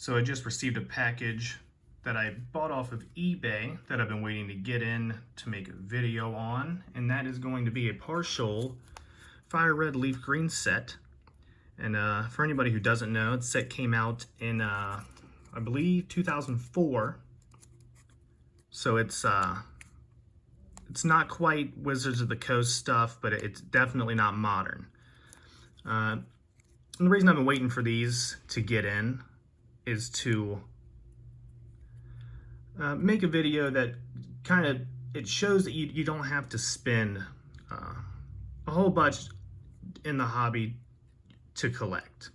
So I just received a package that I bought off of eBay that I've been waiting to get in to make a video on, and that is going to be a partial fire red leaf green set. And for anybody who doesn't know, the set came out in I believe 2004. So it's not quite Wizards of the Coast stuff, but it's definitely not modern. And the reason I've been waiting for these to get in is to make a video that kind of, it shows that you don't have to spend a whole bunch in the hobby to collect.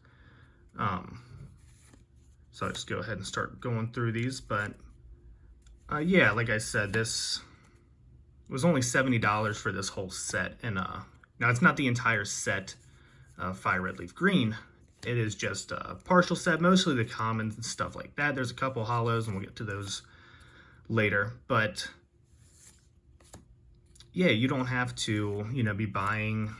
So I'll just go ahead and start going through these. But yeah, like I said, this was only $70 for this whole set. And now it's not the entire set of Fire Red Leaf Green. It is just a partial set, mostly the commons and stuff like that. There's a couple holos, and we'll get to those later. But yeah, you don't have to, be buying.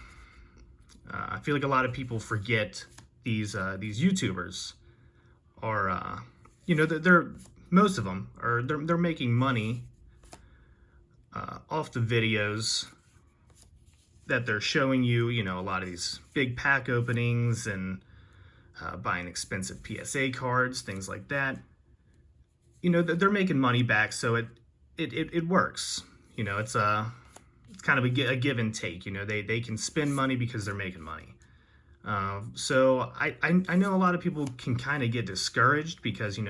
I feel like a lot of people forget these YouTubers are, they're most of them are they're making money off the videos that they're showing you. A lot of these big pack openings and buying expensive PSA cards, things like that. They're making money back, so it works. It's kind of a give and take. They can spend money because they're making money. So I know a lot of people can kind of get discouraged because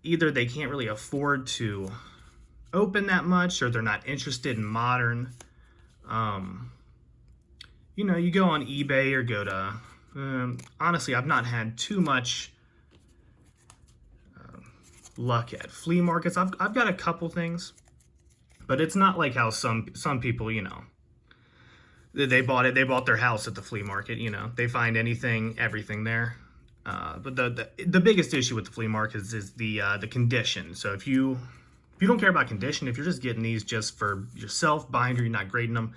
either they can't really afford to open that much, or they're not interested in modern. You go on eBay or go to honestly, I've not had too much luck at flea markets. I've got a couple things, but it's not like how some people, they bought their house at the flea market. They find everything there. But the biggest issue with the flea market is the condition. So if you don't care about condition, if you're just getting these just for yourself, binder, you're not grading them,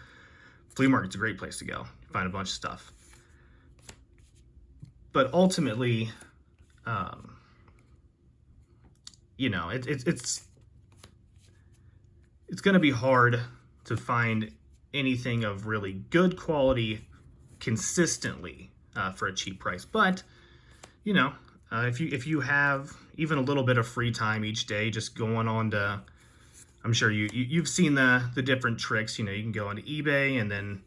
flea market's a great place to go. Find a bunch of stuff. But ultimately, it's going to be hard to find anything of really good quality consistently for a cheap price. But if you have even a little bit of free time each day, just going on to, I'm sure you've seen the different tricks. You can go onto eBay and then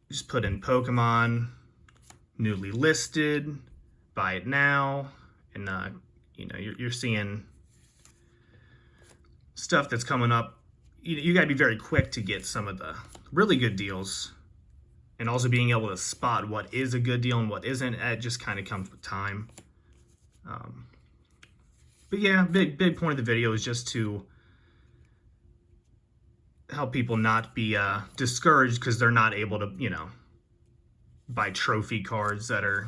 just put in Pokémon newly listed, buy it now, and you're seeing stuff that's coming up. You got to be very quick to get some of the really good deals, and also being able to spot what is a good deal and what isn't. It just kind of comes with time. But yeah, big point of the video is just to help people not be discouraged because they're not able to, buy trophy cards that are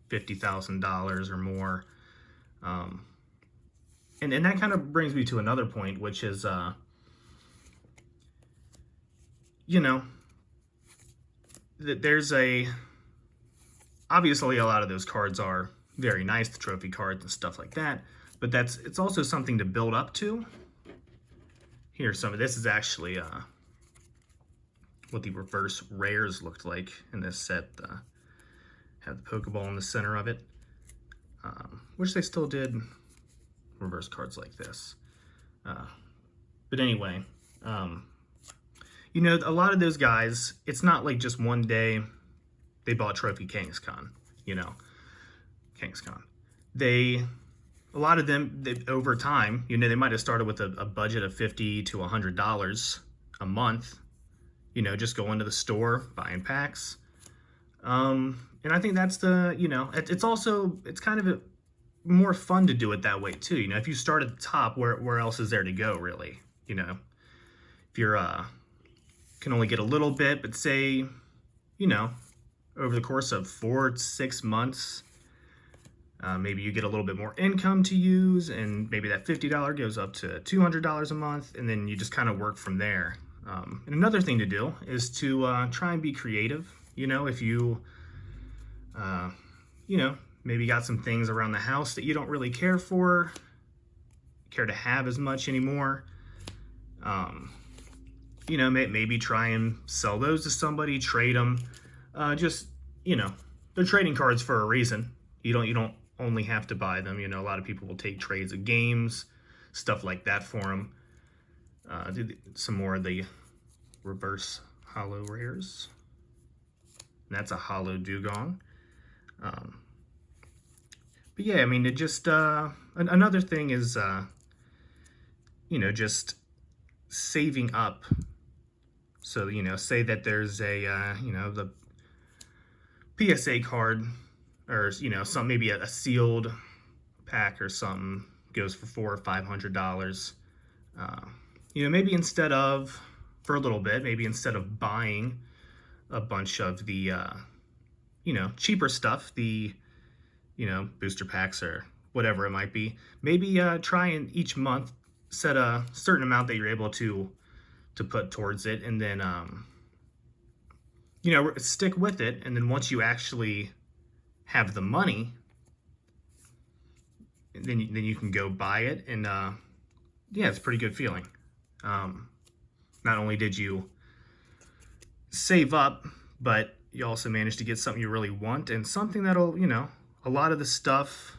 $50,000 or more. And that kind of brings me to another point, which is, there's obviously a lot of those cards are very nice, the trophy cards and stuff like that, but it's also something to build up to. Here, some of this is actually what the reverse rares looked like in this set. Have the Pokeball in the center of it. Wish they still did reverse cards like this. But anyway, a lot of those guys, it's not like just one day they bought Trophy Kangaskhan, Kangaskhan. A lot of them, over time, they might have started with a budget of $50 to $100 a month, just going to the store, buying packs. And I think that's it's kind of more fun to do it that way too. If you start at the top, where else is there to go, really? If you're can only get a little bit, but say, over the course of 4 to 6 months, maybe you get a little bit more income to use, and maybe that $50 goes up to $200 a month, and then you just kind of work from there. And another thing to do is to try and be creative. If you Uh, maybe got some things around the house that you don't really care to have as much anymore. Um, maybe try and sell those to somebody, trade them. Just, they're trading cards for a reason. You don't only have to buy them. A lot of people will take trades of games, stuff like that for them. Do some more of the reverse hollow rares. And that's a hollow dugong. But yeah, I mean, it just another thing is just saving up. So say that there's a the PSA card, or some, maybe a sealed pack or something goes for $400 or $500. Maybe instead of, for a little bit, maybe instead of buying a bunch of the cheaper stuff, the booster packs or whatever it might be, maybe try and each month set a certain amount that you're able to put towards it, and then stick with it. And then once you actually have the money, then you can go buy it, and it's a pretty good feeling. Not only did you save up, but you also managed to get something you really want, and something that'll, a lot of the stuff,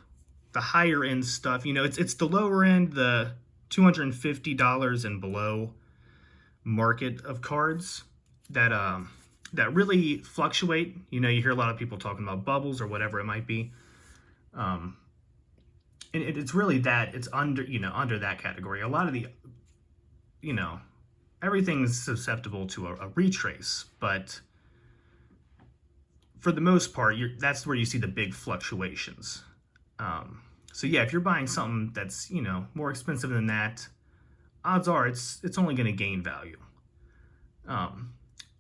the higher end stuff, it's the lower end, the $250 and below market of cards that really fluctuate. You hear a lot of people talking about bubbles or whatever it might be. And it's really that, it's under that category. A lot of the, everything's susceptible to a retrace, but for the most part, that's where you see the big fluctuations. So yeah, if you're buying something that's, more expensive than that, odds are it's only going to gain value. And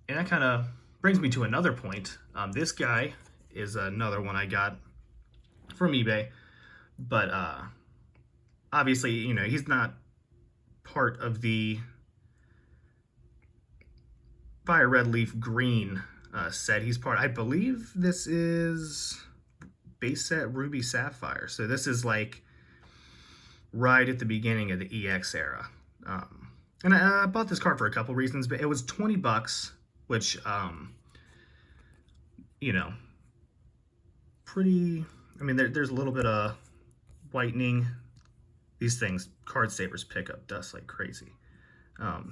that kind of brings me to another point. This guy is another one I got from eBay, but obviously, he's not part of the Fire Red Leaf Green set. He's part, I believe this is base set Ruby Sapphire. So this is like right at the beginning of the EX era. And I bought this card for a couple reasons, but it was $20, which, pretty, I mean, there's a little bit of whitening. These things, card savers, pick up dust like crazy.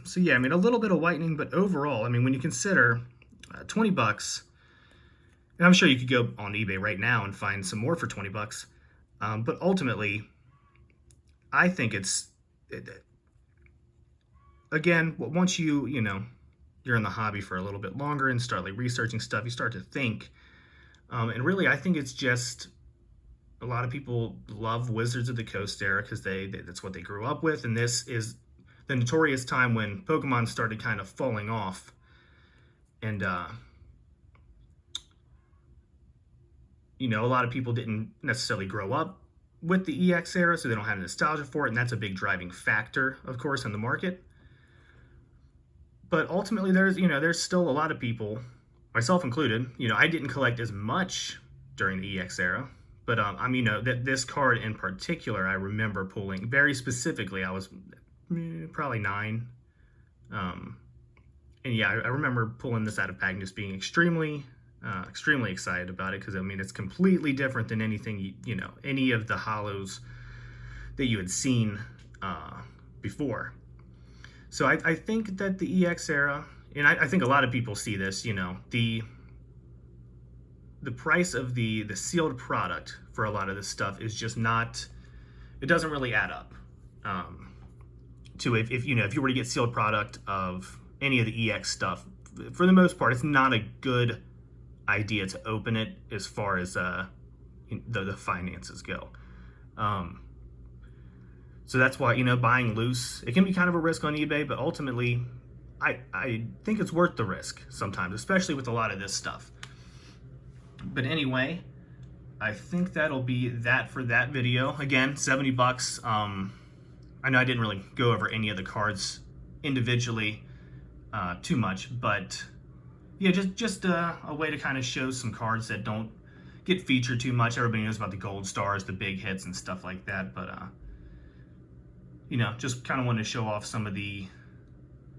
So yeah, I mean, a little bit of whitening, but overall, I mean, when you consider $20, and I'm sure you could go on eBay right now and find some more for $20, but ultimately, I think again, once you're in the hobby for a little bit longer and start like researching stuff, you start to think, and really, I think it's just a lot of people love Wizards of the Coast era because that's what they grew up with, and this is the notorious time when Pokemon started kind of falling off, and a lot of people didn't necessarily grow up with the EX era, so they don't have nostalgia for it, and that's a big driving factor, of course, in the market. But ultimately, there's still a lot of people, myself included. I didn't collect as much during the EX era, but that this card in particular, I remember pulling very specifically. I was probably 9, and yeah, I remember pulling this out of pack and just being extremely excited about it, because I mean, it's completely different than anything any of the hollows that you had seen before. So I think that the EX era, and I think a lot of people see this, the price of the sealed product for a lot of this stuff is just not, it doesn't really add up. To if you were to get sealed product of any of the EX stuff, for the most part, it's not a good idea to open it as far as the finances go. So that's why, buying loose, it can be kind of a risk on eBay, but ultimately, I think it's worth the risk sometimes, especially with a lot of this stuff. But anyway, I think that'll be that for that video. Again, $70. I know I didn't really go over any of the cards individually too much, but yeah, just a way to kind of show some cards that don't get featured too much. Everybody knows about the gold stars, the big hits and stuff like that, but you know, just kind of wanted to show off some of the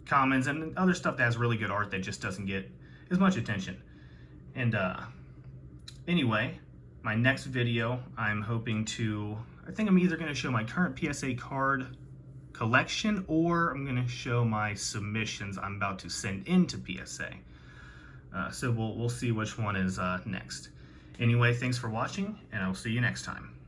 commons and other stuff that has really good art that just doesn't get as much attention. And anyway, my next video, I'm hoping to, I think I'm either going to show my current PSA card collection, or I'm going to show my submissions I'm about to send into PSA. So we'll see which one is next. Anyway, thanks for watching, and I'll see you next time.